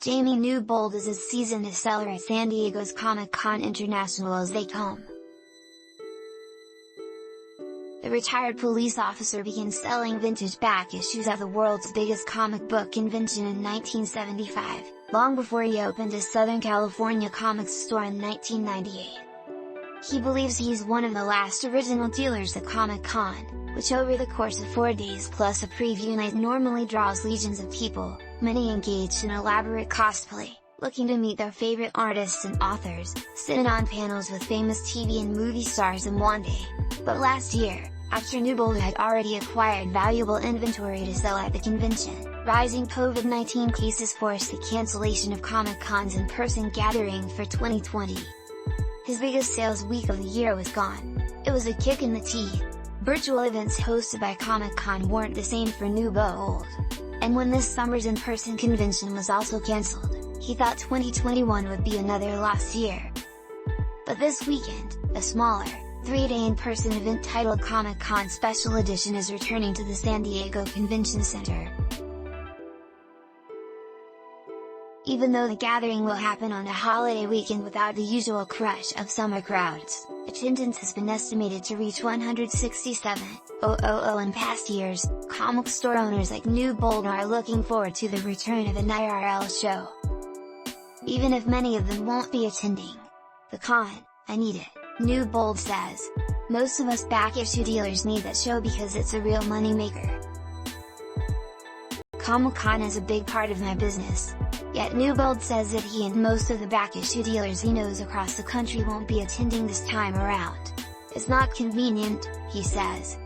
Jamie Newbold is as seasoned a seller at San Diego's Comic-Con International as they come. The retired police officer began selling vintage back issues at the world's biggest comic book convention in 1975, long before he opened his Southern California comics store in 1998. He believes he's one of the last original dealers at Comic-Con, which over the course of 4 days plus a preview night normally draws legions of people, many engaged in elaborate cosplay, looking to meet their favorite artists and authors, sitting on panels with famous TV and movie stars in one day. But last year, after Newbold had already acquired valuable inventory to sell at the convention, rising COVID-19 cases forced the cancellation of Comic-Con's in-person gathering for 2020. His biggest sales week of the year was gone. It was a kick in the teeth. Virtual events hosted by Comic-Con weren't the same for Newbold. And when this summer's in-person convention was also cancelled, he thought 2021 would be another lost year. But this weekend, a smaller, 3-day in-person event titled Comic-Con Special Edition is returning to the San Diego Convention Center. Even though the gathering will happen on a holiday weekend without the usual crush of summer crowds, attendance has been estimated to reach 167,000 in past years. Comic store owners like Newbold are looking forward to the return of an IRL show. Even if many of them won't be attending the con, I need it, Newbold says. Most of us back issue dealers need that show because it's a real money maker. Comic-Con is a big part of my business. Yet Newbold says that he and most of the back issue dealers he knows across the country won't be attending this time around. It's not convenient, he says.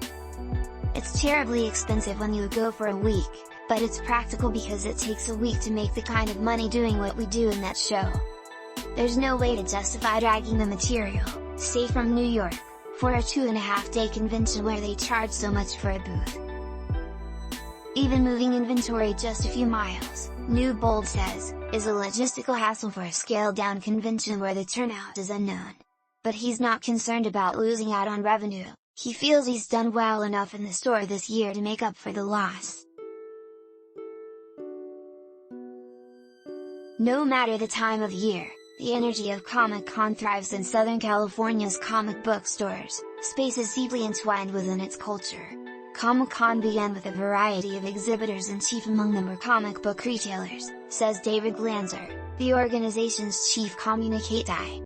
It's terribly expensive when you go for a week, but it's practical because it takes a week to make the kind of money doing what we do in that show. There's no way to justify dragging the material, say from New York, for a 2.5-day convention where they charge so much for a booth. Even moving inventory just a few miles, Newbold says, is a logistical hassle for a scaled-down convention where the turnout is unknown. But he's not concerned about losing out on revenue. He feels he's done well enough in the store this year to make up for the loss. No matter the time of year, the energy of Comic-Con thrives in Southern California's comic book stores. Space is deeply entwined within its culture. Comic-Con began with a variety of exhibitors and chief among them were comic book retailers, says David Glanzer, the organization's chief communicator.